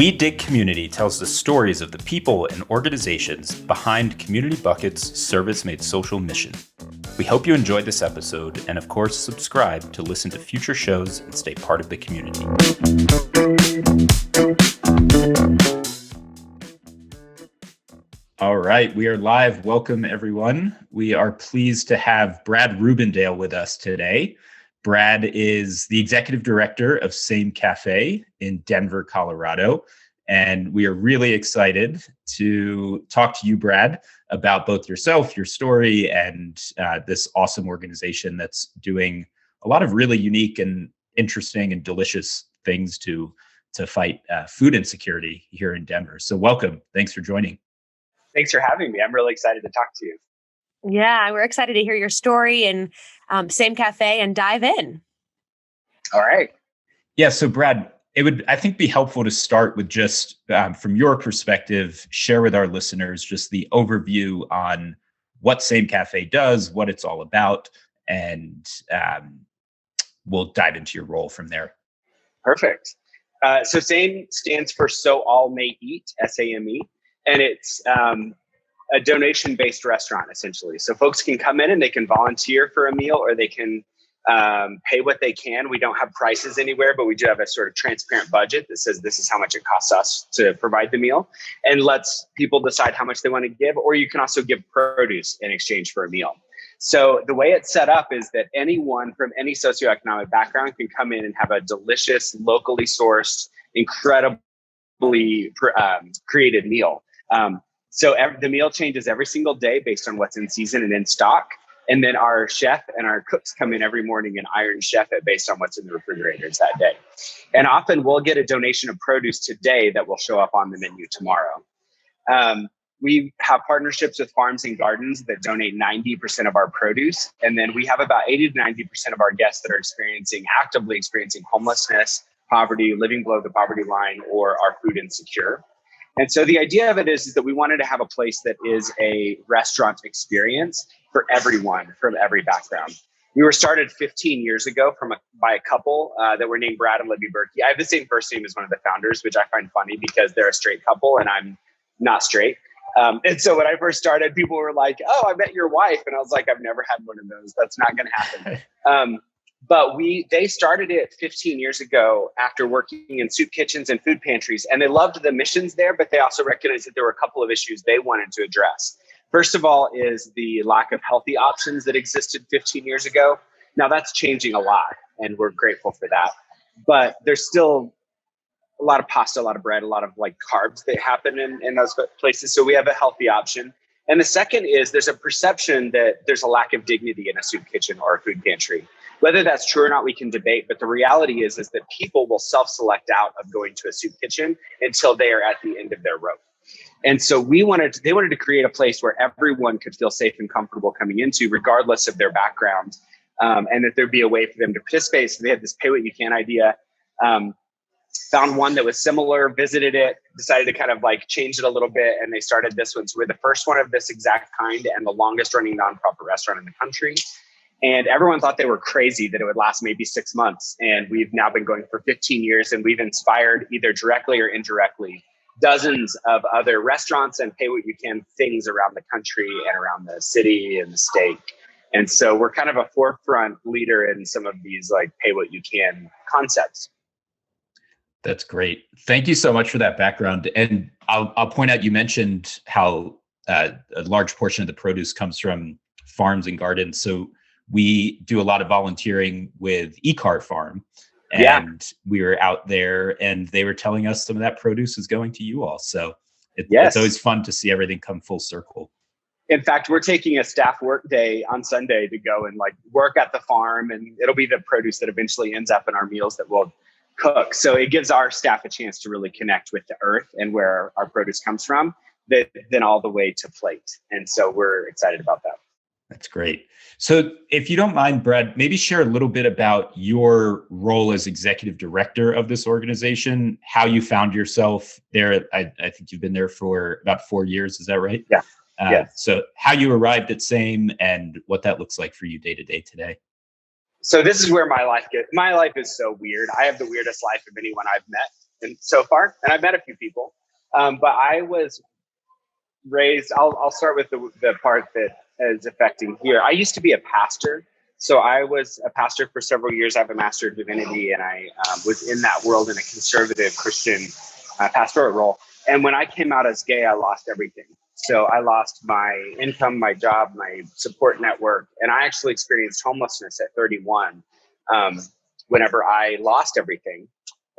We Dig Community tells the stories of the people and organizations behind Community Bucket's service-made social mission. We hope you enjoyed this episode and, of course, subscribe to listen to future shows and stay part of the community. All right, we are live. Welcome, everyone. We are pleased to have Brad Reubendale with us today. Brad is the executive director of Same Cafe in Denver, Colorado. And we are really excited to talk to you, Brad, about both yourself, your story, and this awesome organization that's doing a lot of really unique and interesting and delicious things to fight food insecurity here in Denver. So welcome. Thanks for joining. Thanks for having me. I'm really excited to talk to you. Yeah, we're excited to hear your story and Same Cafe and dive in. All right. Yeah. So Brad, it would, I think, be helpful to start with just from your perspective, share with our listeners just the overview on what Same Cafe does, what it's all about, and we'll dive into your role from there. Perfect. So SAME stands for So All May Eat, SAME, and it's a donation-based restaurant, essentially. So folks can come in and they can volunteer for a meal, or they can pay what they can. We don't have prices anywhere, but we do have a sort of transparent budget that says this is how much it costs us to provide the meal, and lets people decide how much they want to give. Or you can also give produce in exchange for a meal. So the way it's set up is that anyone from any socioeconomic background can come in and have a delicious, locally sourced, incredibly created meal. So the meal changes every single day based on what's in season and in stock. And then our chef and our cooks come in every morning and iron chef it based on what's in the refrigerators that day. And often we'll get a donation of produce today that will show up on the menu tomorrow. We have partnerships with farms and gardens that donate 90% of our produce. And then we have about 80 to 90% of our guests that are actively experiencing homelessness, poverty, living below the poverty line, or are food insecure. And so the idea of it is that we wanted to have a place that is a restaurant experience for everyone from every background. We were started 15 years ago by a couple that were named Brad and Libby Berkey. I have the same first name as one of the founders, which I find funny because they're a straight couple and I'm not straight. And so when I first started, people were like, "Oh, I met your wife." And I was like, "I've never had one of those. That's not going to happen." But they started it 15 years ago after working in soup kitchens and food pantries. And they loved the missions there, but they also recognized that there were a couple of issues they wanted to address. First of all is the lack of healthy options that existed 15 years ago. Now that's changing a lot, and we're grateful for that. But there's still a lot of pasta, a lot of bread, a lot of like carbs that happen in those places. So we have a healthy option. And the second is there's a perception that there's a lack of dignity in a soup kitchen or a food pantry. Whether that's true or not, we can debate. But the reality is that people will self-select out of going to a soup kitchen until they are at the end of their rope. And so they wanted to create a place where everyone could feel safe and comfortable coming into, regardless of their background, and that there'd be a way for them to participate. So they had this pay what you can idea. Found one that was similar, visited it, decided to kind of like change it a little bit, and they started this one. So we're the first one of this exact kind and the longest running nonprofit restaurant in the country. And everyone thought they were crazy that it would last maybe 6 months. And we've now been going for 15 years, and we've inspired either directly or indirectly dozens of other restaurants and pay what you can things around the country and around the city and the state. And so we're kind of a forefront leader in some of these like pay what you can concepts. That's great. Thank you so much for that background. And I'll point out, you mentioned how a large portion of the produce comes from farms and gardens. So we do a lot of volunteering with Ecar Farm, and we were out there and they were telling us some of that produce is going to you all. So it's always fun to see everything come full circle. In fact, we're taking a staff work day on Sunday to go and like work at the farm, and it'll be the produce that eventually ends up in our meals that we'll cook. So it gives our staff a chance to really connect with the earth and where our produce comes from, then all the way to plate. And so we're excited about that. That's great. So if you don't mind, Brad, maybe share a little bit about your role as executive director of this organization, how you found yourself there. I think you've been there for about 4 years. Is that right? Yeah. So how you arrived at Same and what that looks like for you day to day today. So this is where my life is so weird. I have the weirdest life of anyone I've met. and so far, and I've met a few people. But I was raised, I'll start with the part that is affecting here. I used to be a pastor. So I was a pastor for several years. I have a Master of Divinity, and I was in that world in a conservative Christian pastoral role. And when I came out as gay, I lost everything. So I lost my income, my job, my support network, and I actually experienced homelessness at 31 whenever I lost everything.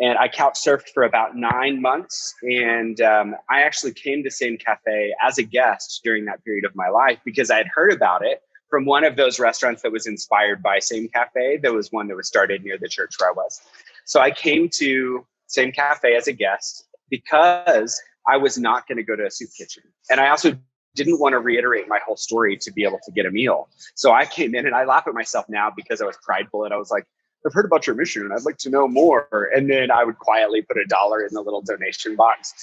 And I couch surfed for about 9 months. And I actually came to Same Cafe as a guest during that period of my life because I had heard about it from one of those restaurants that was inspired by Same Cafe. There was one that was started near the church where I was. So I came to Same Cafe as a guest because I was not going to go to a soup kitchen. And I also didn't want to reiterate my whole story to be able to get a meal. So I came in, and I laugh at myself now because I was prideful, and I was like, I've heard about your mission and I'd like to know more. And then I would quietly put $1 in the little donation box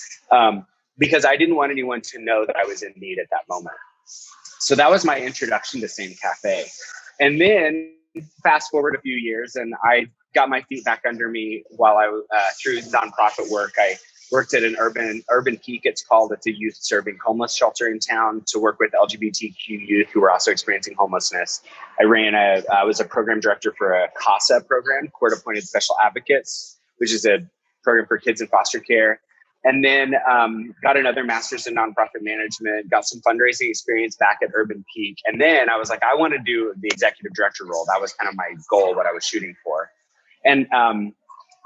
because I didn't want anyone to know that I was in need at that moment. So that was my introduction to Same Cafe. And then fast forward a few years, and I got my feet back under me while I was through nonprofit work. I worked at an urban peak, it's called. It's a youth serving homeless shelter in town to work with LGBTQ youth who were also experiencing homelessness. I was a program director for a CASA program, Court Appointed Special Advocates, which is a program for kids in foster care. And then got another master's in nonprofit management, got some fundraising experience back at Urban Peak. And then I was like, I want to do the executive director role. That was kind of my goal, what I was shooting for. And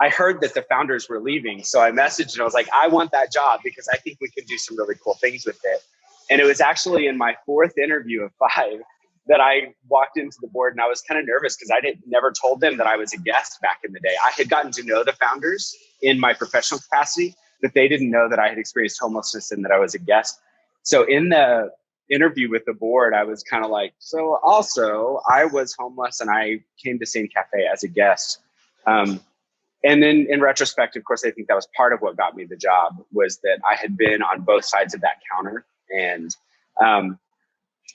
I heard that the founders were leaving. So I messaged and I was like, I want that job because I think we can do some really cool things with it. And it was actually in my 4th interview of 5 that I walked into the board, and I was kind of nervous because I never told them that I was a guest back in the day. I had gotten to know the founders in my professional capacity, but they didn't know that I had experienced homelessness and that I was a guest. So in the interview with the board, I was kind of like, so also I was homeless and I came to Same Cafe as a guest. And then in retrospect, of course, I think that was part of what got me the job, was that I had been on both sides of that counter. And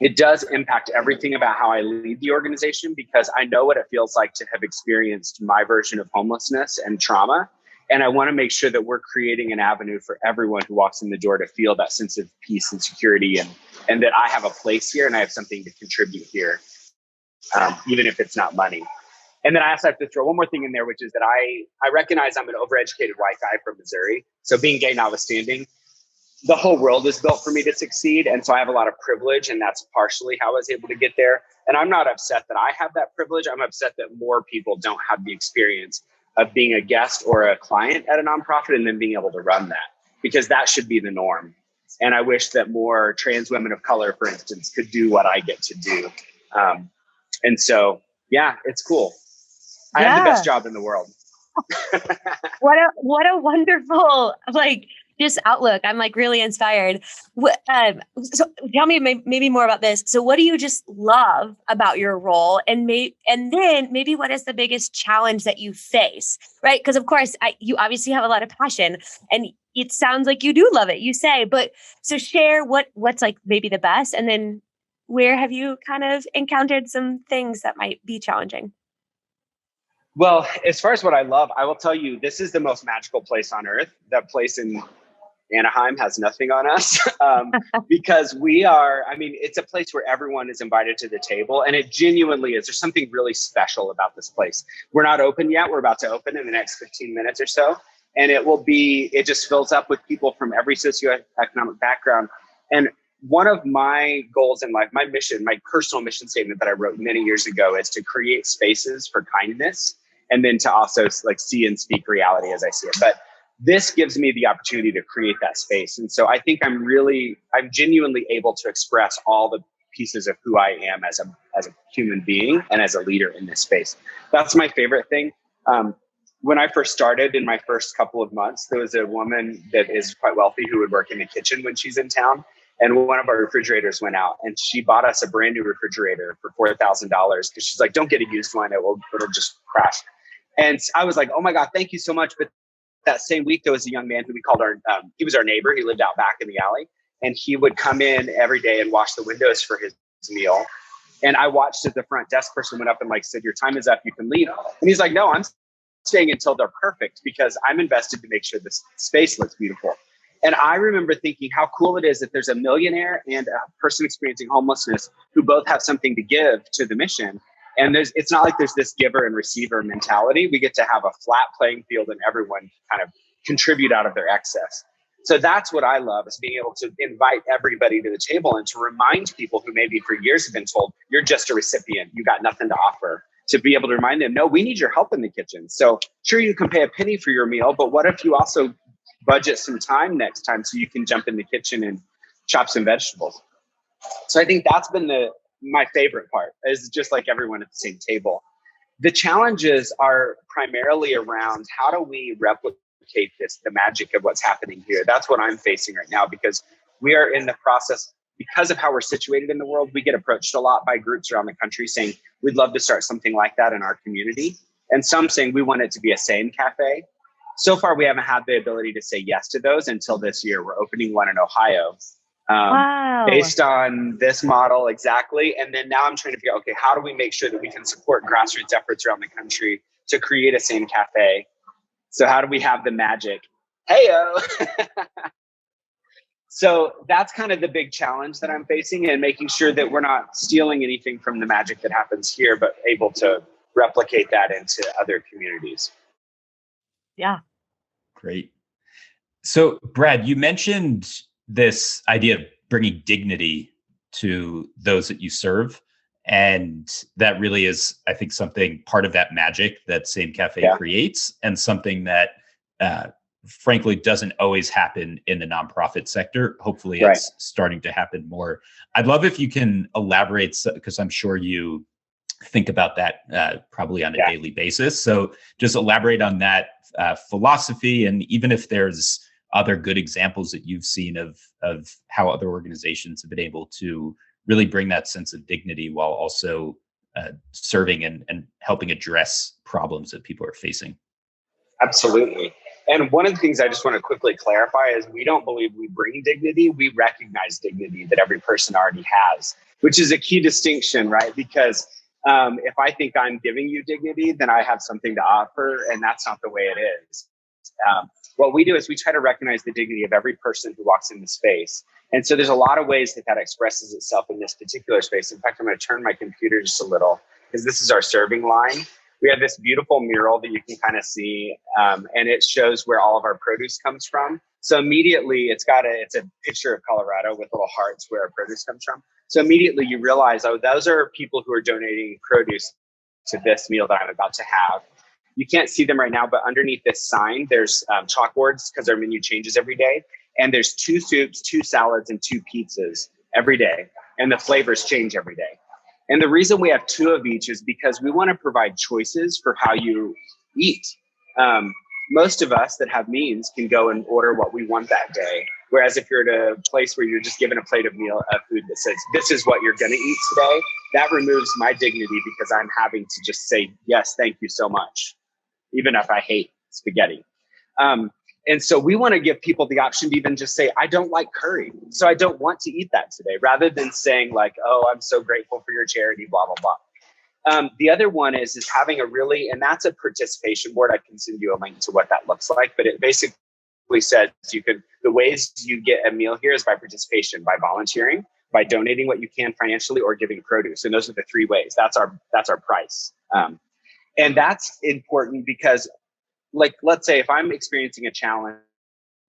it does impact everything about how I lead the organization, because I know what it feels like to have experienced my version of homelessness and trauma. And I want to make sure that we're creating an avenue for everyone who walks in the door to feel that sense of peace and security, and that I have a place here and I have something to contribute here, even if it's not money. And then I also have to throw one more thing in there, which is that I recognize I'm an overeducated white guy from Missouri. So being gay notwithstanding, the whole world is built for me to succeed. And so I have a lot of privilege, and that's partially how I was able to get there. And I'm not upset that I have that privilege. I'm upset that more people don't have the experience of being a guest or a client at a nonprofit and then being able to run that, because that should be the norm. And I wish that more trans women of color, for instance, could do what I get to do. And so, yeah, it's cool. I have the best job in the world. What a wonderful, just outlook. I'm really inspired. So tell me maybe more about this. So what do you just love about your role? And then maybe what is the biggest challenge that you face, right? Because of course you obviously have a lot of passion, and it sounds like you do love it, you say, but so share what's maybe the best, and then where have you kind of encountered some things that might be challenging? Well, as far as what I love, I will tell you, this is the most magical place on earth. That place in Anaheim has nothing on us because it's a place where everyone is invited to the table, and it genuinely is. There's something really special about this place. We're not open yet. We're about to open in the next 15 minutes or so. And it just fills up with people from every socioeconomic background. And one of my goals in life, my mission, my personal mission statement that I wrote many years ago, is to create spaces for kindness, and then to also see and speak reality as I see it. But this gives me the opportunity to create that space. And so I think I'm genuinely able to express all the pieces of who I am as a human being and as a leader in this space. That's my favorite thing. When I first started, in my first couple of months, there was a woman that is quite wealthy who would work in the kitchen when she's in town. And one of our refrigerators went out, and she bought us a brand new refrigerator for $4,000 because she's like, don't get a used one. It'll just crash. And I was like, oh my God, thank you so much. But that same week, there was a young man who we called he was our neighbor. He lived out back in the alley, and he would come in every day and wash the windows for his meal. And I watched as the front desk person went up and said, your time is up, you can leave. And he's like, no, I'm staying until they're perfect because I'm invested to make sure this space looks beautiful. And I remember thinking how cool it is that there's a millionaire and a person experiencing homelessness who both have something to give to the mission. And it's not like there's this giver and receiver mentality. We get to have a flat playing field and everyone kind of contribute out of their excess. So that's what I love, is being able to invite everybody to the table and to remind people who maybe for years have been told, you're just a recipient, you got nothing to offer, to be able to remind them, no, we need your help in the kitchen. So sure, you can pay a penny for your meal, but what if you also budget some time next time so you can jump in the kitchen and chop some vegetables? So I think that's been my favorite part, is just like everyone at the same table. The challenges are primarily around how do we replicate the magic of what's happening here. That's what I'm facing right now, because we are in the process, because of how we're situated in the world, we get approached a lot by groups around the country saying, we'd love to start something like that in our community. And some saying we want it to be a same cafe. So far, we haven't had the ability to say yes to those until this year. We're opening one in Ohio. Wow. Based on this model exactly. And then now I'm trying to figure out, okay, how do we make sure that we can support grassroots efforts around the country to create a same cafe? So how do we have the magic? Hey-o! So that's kind of the big challenge that I'm facing, and making sure that we're not stealing anything from the magic that happens here, but able to replicate that into other communities. Yeah. Great. So, Brad, you mentioned this idea of bringing dignity to those that you serve. And that really is, I think, something part of that magic that Same Cafe creates, and something that, frankly, doesn't always happen in the nonprofit sector. Hopefully it's starting to happen more. I'd love if you can elaborate, because I'm sure you think about that probably on a daily basis. So just elaborate on that philosophy, and even if there's other good examples that you've seen of how other organizations have been able to really bring that sense of dignity while also serving and helping address problems that people are facing. Absolutely. And one of the things I just want to quickly clarify is we don't believe we bring dignity. We recognize dignity that every person already has, which is a key distinction, right? Because if I think I'm giving you dignity, then I have something to offer, and that's not the way it is. What we do is we try to recognize the dignity of every person who walks in the space. And so there's a lot of ways that expresses itself in this particular space. In fact, I'm going to turn my computer just a little, because this is our serving line. We have this beautiful mural that you can kind of see, and it shows where all of our produce comes from. So immediately it's a picture of Colorado with little hearts where our produce comes from. So immediately you realize, oh, those are people who are donating produce to this meal that I'm about to have. You can't see them right now, but underneath this sign, there's chalkboards, because our menu changes every day. And there's 2 soups, 2 salads, and 2 pizzas every day. And the flavors change every day. And the reason we have 2 of each is because we want to provide choices for how you eat. Most of us that have means can go and order what we want that day. Whereas if you're at a place where you're just given a plate of food that says, this is what you're going to eat today, that removes my dignity, because I'm having to just say, yes, thank you so much, even if I hate spaghetti. And so we want to give people the option to even just say, I don't like curry, so I don't want to eat that today, rather than saying like, oh, I'm so grateful for your charity, blah, blah, blah. The other one is having and that's a participation board. I can send you a link to what that looks like, but it basically says the ways you get a meal here is by participation, by volunteering, by donating what you can financially, or giving produce. And those are the 3 ways. That's our price. And that's important because, like, let's say if I'm experiencing a challenge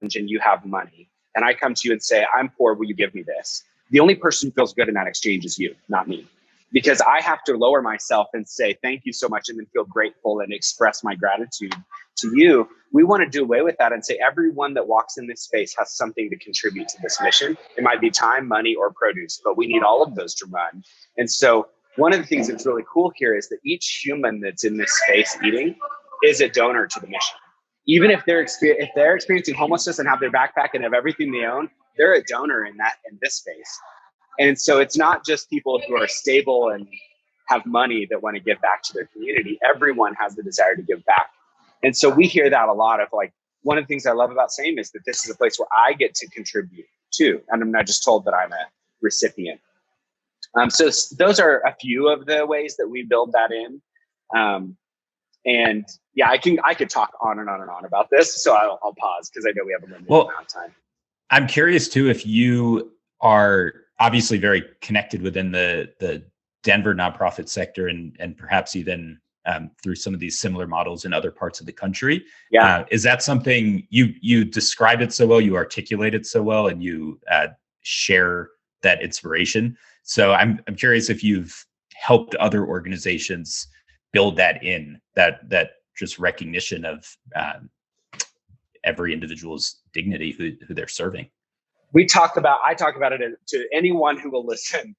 and you have money and I come to you and say, I'm poor, will you give me this? The only person who feels good in that exchange is you, not me. Because I have to lower myself and say, thank you so much, and then feel grateful and express my gratitude to you. We want to do away with that and say everyone that walks in this space has something to contribute to this mission. It might be time, money, or produce, but we need all of those to run. And so one of the things that's really cool here is that each human that's in this space eating is a donor to the mission. Even if they're experiencing homelessness and have their backpack and have everything they own, they're a donor in this space. And so it's not just people who are stable and have money that want to give back to their community. Everyone has the desire to give back. And so we hear that a lot of, like, one of the things I love about SAME is that this is a place where I get to contribute too. And I'm not just told that I'm a recipient. So those are a few of the ways that we build that in. And yeah, I could talk on and on and on about this. So I'll pause because I know we have a limited amount of time. I'm curious too, if you are obviously very connected within the Denver nonprofit sector and perhaps even through some of these similar models in other parts of the country. Yeah. Is that something you describe it so well, you articulate it so well, and you share that inspiration? So I'm curious if you've helped other organizations build that just recognition of every individual's dignity who they're serving. I talk about it to anyone who will listen,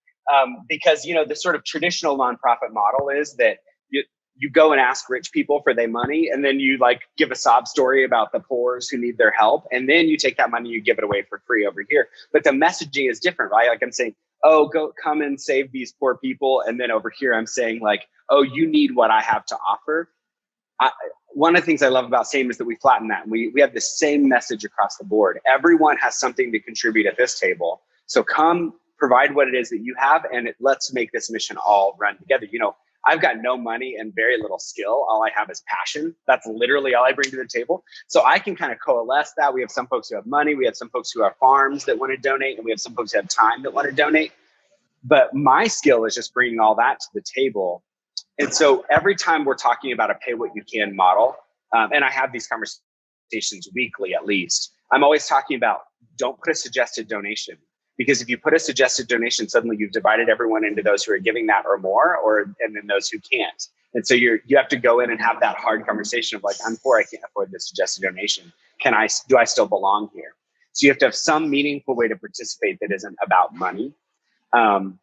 because the sort of traditional nonprofit model is that you go and ask rich people for their money, and then you like give a sob story about the poors who need their help, and then you take that money, you give it away for free over here. But the messaging is different, right? Like I'm saying, oh, come and save these poor people, and then over here I'm saying like, oh, you need what I have to offer. One of the things I love about SAME is that we flatten that. And we have the same message across the board. Everyone has something to contribute at this table. So come provide what it is that you have, and let's make this mission all run together. I've got no money and very little skill. All I have is passion. That's literally all I bring to the table. So I can kind of coalesce that. We have some folks who have money. We have some folks who have farms that want to donate, and we have some folks who have time that want to donate. But my skill is just bringing all that to the table. And so every time we're talking about a pay what you can model, and I have these conversations weekly at least, I'm always talking about don't put a suggested donation. Because if you put a suggested donation, suddenly you've divided everyone into those who are giving that or more, and then those who can't. And so you have to go in and have that hard conversation of like, I'm poor, I can't afford this suggested donation. Do I still belong here? So you have to have some meaningful way to participate that isn't about money. And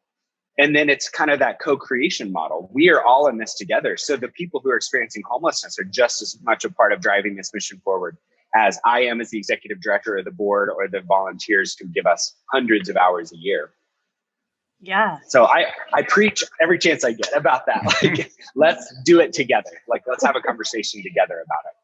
then it's kind of that co-creation model. We are all in this together. So the people who are experiencing homelessness are just as much a part of driving this mission forward as I am as the executive director of the board or the volunteers who give us hundreds of hours a year. Yeah. So I preach every chance I get about that. Like, let's do it together. Like, let's have a conversation together about it.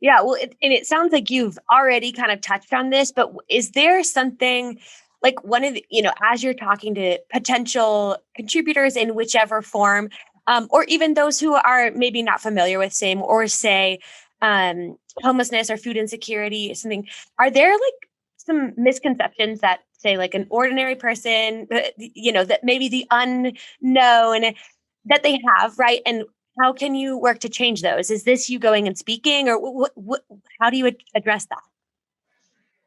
Yeah. Well, it sounds like you've already kind of touched on this, but is there something like one of the, as you're talking to potential contributors in whichever form, or even those who are maybe not familiar with SAME or say, homelessness or food insecurity, something, are there like some misconceptions that say like an ordinary person, that maybe the unknown that they have, right? And how can you work to change those? Is this you going and speaking, or how do you address that?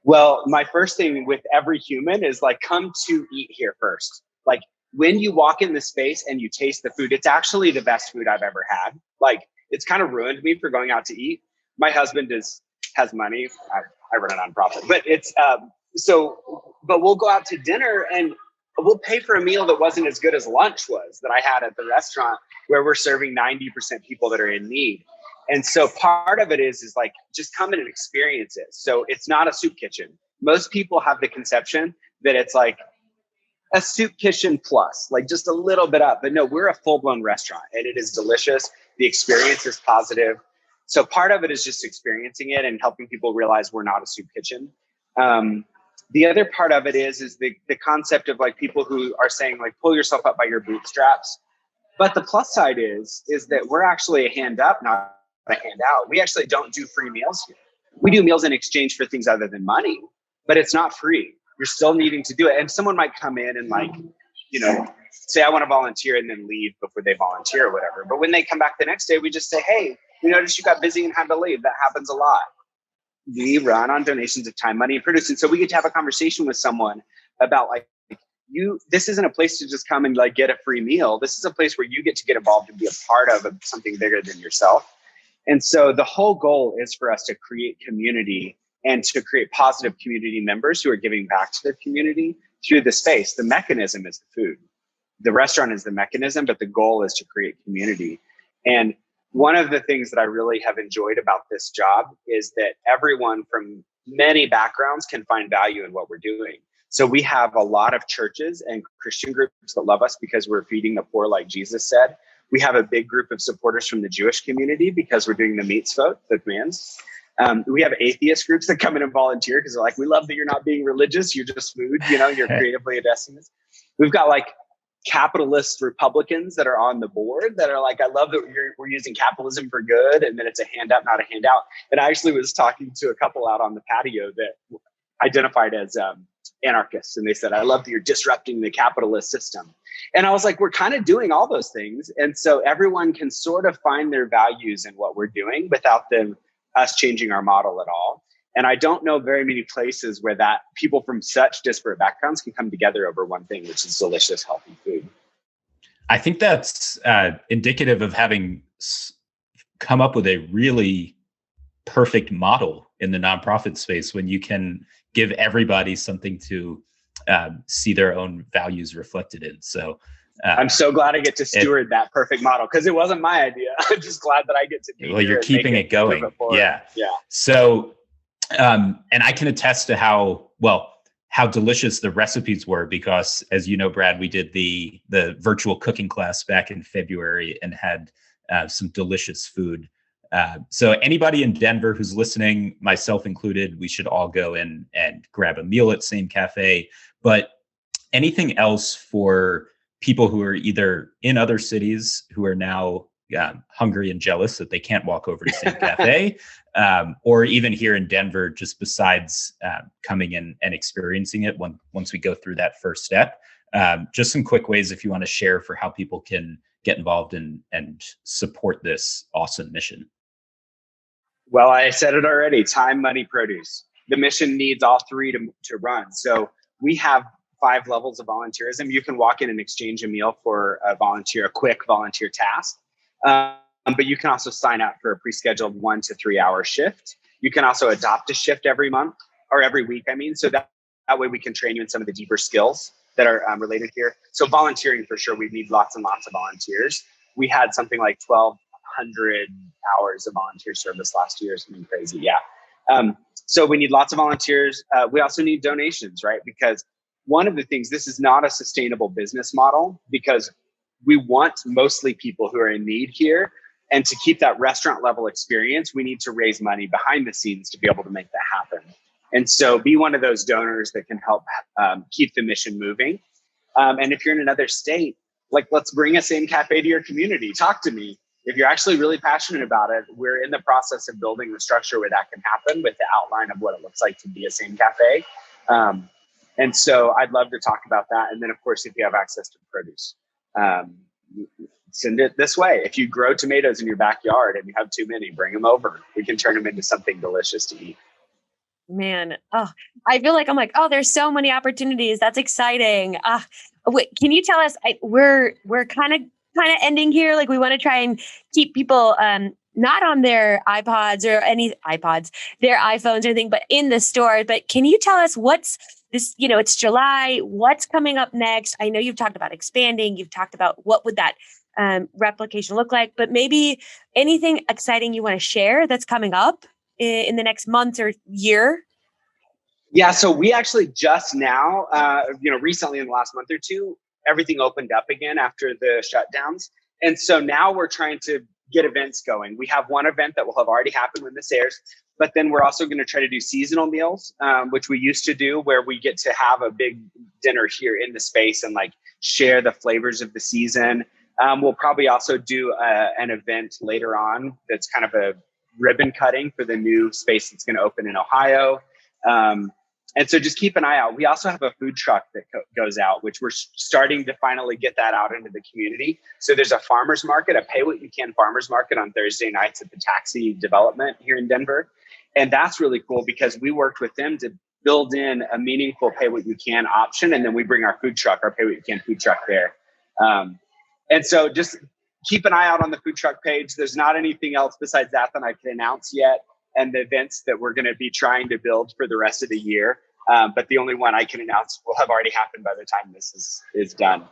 Well, my first thing with every human is like, come to eat here first. Like when you walk in the space and you taste the food, it's actually the best food I've ever had. Like it's kind of ruined me for going out to eat. My husband has money. I run a nonprofit, but but we'll go out to dinner and we'll pay for a meal that wasn't as good as lunch was that I had at the restaurant where we're serving 90% people that are in need. And so part of it is like, just come in and experience it. So it's not a soup kitchen. Most people have the conception that it's like a soup kitchen plus, like just a little bit up. But no, we're a full-blown restaurant and it is delicious. The experience is positive. So part of it is just experiencing it and helping people realize we're not a soup kitchen. The other part of it is the concept of like people who are saying like, pull yourself up by your bootstraps. But the plus side is that we're actually a hand up, not a hand out. We actually don't do free meals here. We do meals in exchange for things other than money, but it's not free. You're still needing to do it. And someone might come in and like, say I want to volunteer and then leave before they volunteer or whatever. But when they come back the next day, we just say, hey, we noticed you got busy and had to leave. That happens a lot. We run on donations of time, money, and produce. And so we get to have a conversation with someone about like, this isn't a place to just come and like get a free meal. This is a place where you get to get involved and be a part of something bigger than yourself. And so the whole goal is for us to create community and to create positive community members who are giving back to their community through the space. The mechanism is the food. The restaurant is the mechanism, but the goal is to create community. And one of the things that I really have enjoyed about this job is that everyone from many backgrounds can find value in what we're doing. So we have a lot of churches and Christian groups that love us because we're feeding the poor, like Jesus said. We have a big group of supporters from the Jewish community because we're doing the mitzvot, the commands. We have atheist groups that come in and volunteer because they're like, we love that you're not being religious. You're just food, you're creatively addressing this. We've got like capitalist Republicans that are on the board that are like, I love that we're using capitalism for good, and that it's a handout, not a handout. And I actually was talking to a couple out on the patio that identified as anarchists, and they said, I love that you're disrupting the capitalist system. And I was like, we're kind of doing all those things. And so everyone can sort of find their values in what we're doing without us changing our model at all. And I don't know very many places where that people from such disparate backgrounds can come together over one thing, which is delicious, healthy food. I think that's indicative of having come up with a really perfect model in the nonprofit space, when you can give everybody something to see their own values reflected in. So I'm so glad I get to steward that perfect model, because it wasn't my idea. I'm just glad that I get to be well, you're keeping it going. Yeah. So, and I can attest to how delicious the recipes were, because, as you know, Brad, we did the virtual cooking class back in February and had some delicious food. So anybody in Denver who's listening, myself included, we should all go in and grab a meal at Same Cafe. But anything else for people who are either in other cities who are now hungry and jealous that they can't walk over to Same Cafe, or even here in Denver, just besides coming in and experiencing it once we go through that first step. Just some quick ways if you want to share for how people can get involved and support this awesome mission. Well, I said it already, time, money, produce. The mission needs all three to run. So we have 5 levels of volunteerism. You can walk in and exchange a meal for a quick volunteer task. But you can also sign up for a pre-scheduled 1 to 3 hour shift. You can also adopt a shift every month, or every week, so that way we can train you in some of the deeper skills that are related here. So volunteering, for sure, we need lots and lots of volunteers. We had something like 1,200 hours of volunteer service last year. Something crazy. Yeah. So we need lots of volunteers. We also need donations, right? Because one of the things, this is not a sustainable business model, because we want mostly people who are in need here. And to keep that restaurant level experience, we need to raise money behind the scenes to be able to make that happen. And so be one of those donors that can help keep the mission moving. And if you're in another state, let's bring a Same Cafe to your community. Talk to me. If you're actually really passionate about it, we're in the process of building the structure where that can happen, with the outline of what it looks like to be a Same Cafe. And so I'd love to talk about that. And then, of course, if you have access to produce, send it this way. If you grow tomatoes in your backyard and you have too many, bring them over. We can turn them into something delicious to eat. Man, I feel like there's so many opportunities. That's exciting. Wait, can you tell us? We're kind of ending here. We want to try and keep people not on their iPods or their iPhones or anything, but in the store. But can you tell us what's this? It's July. What's coming up next? I know you've talked about expanding. You've talked about what would that replication look like, but maybe anything exciting you want to share that's coming up in the next month or year? Yeah, so we actually just now, recently in the last month or two, everything opened up again after the shutdowns. And so now we're trying to get events going. We have one event that will have already happened when this airs, but then we're also going to try to do seasonal meals, which we used to do, where we get to have a big dinner here in the space and share the flavors of the season. We'll probably also do an event later on that's kind of a ribbon cutting for the new space that's going to open in Ohio. And so just keep an eye out. We also have a food truck that goes out, which we're starting to finally get that out into the community. So there's a farmer's market, a pay what you can farmer's market on Thursday nights at the Taxi Development here in Denver. And that's really cool, because we worked with them to build in a meaningful pay what you can option. And then we bring our food truck, our pay what you can food truck there. And so just keep an eye out on the food truck page. There's not anything else besides that I can announce yet, and the events that we're going to be trying to build for the rest of the year. But the only one I can announce will have already happened by the time this is done.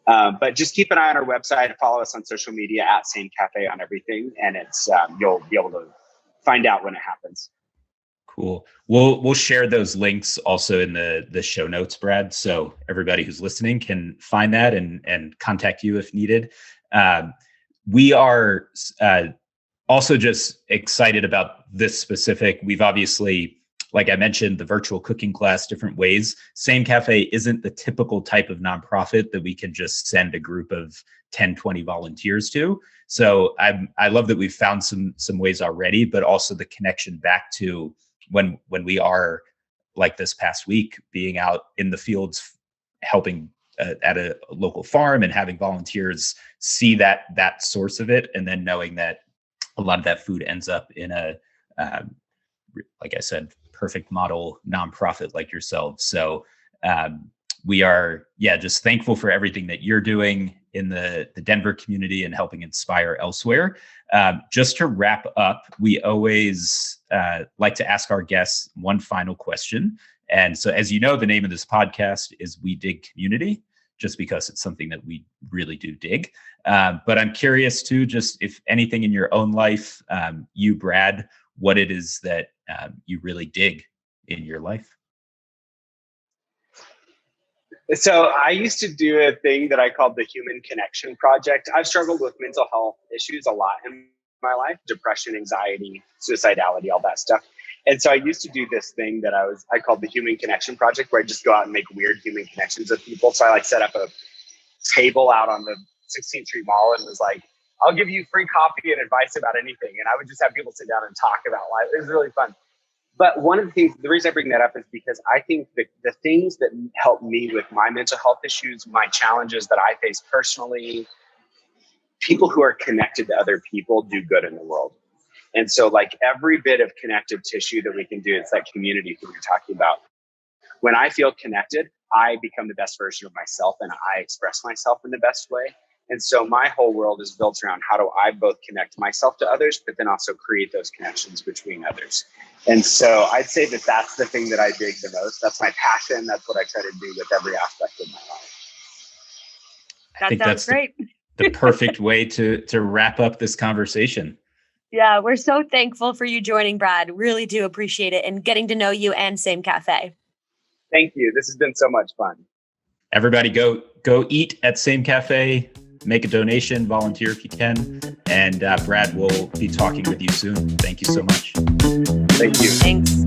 But just keep an eye on our website, follow us on social media at Same Cafe on everything, and it's you'll be able to find out when it happens. Cool. We'll share those links also in the show notes, Brad, so everybody who's listening can find that and contact you if needed. We are also just excited about this specific. We've obviously like I mentioned, the virtual cooking class, different ways. Same Cafe isn't the typical type of nonprofit that we can just send a group of 10, 20 volunteers to. So I love that we've found some ways already, but also the connection back to when we are, like this past week, being out in the fields helping at a local farm and having volunteers see that source of it, and then knowing that a lot of that food ends up in a like I said, perfect model nonprofit like yourselves. So we are, just thankful for everything that you're doing in the Denver community and helping inspire elsewhere. Just to wrap up, we always like to ask our guests one final question. And so, as you know, the name of this podcast is We Dig Community, just because it's something that we really do dig. But I'm curious too, just if anything in your own life, you, Brad, what it is that you really dig in your life. So I used to do a thing that I called the Human Connection Project. I've struggled with mental health issues a lot in my life: depression, anxiety, suicidality, all that stuff. And so I used to do this thing that I called the Human Connection Project, where I just go out and make weird human connections with people. So I set up a table out on the 16th Street Mall and was like, I'll give you free coffee and advice about anything. And I would just have people sit down and talk about life. It was really fun. But one of the things, the reason I bring that up is because I think that the things that help me with my mental health issues, my challenges that I face personally, people who are connected to other people do good in the world. And so like every bit of connective tissue that we can do, it's that community that we're talking about. When I feel connected, I become the best version of myself and I express myself in the best way. And so my whole world is built around how do I both connect myself to others, but then also create those connections between others. And so I'd say that that's the thing that I dig the most. That's my passion. That's what I try to do with every aspect of my life. That sounds great. The perfect way to wrap up this conversation. Yeah, we're so thankful for you joining, Brad. Really do appreciate it, and getting to know you and Same Cafe. Thank you. This has been so much fun. Everybody go eat at Same Cafe. Make a donation, volunteer if you can. And Brad will be talking with you soon. Thank you so much. Thank you. Thanks.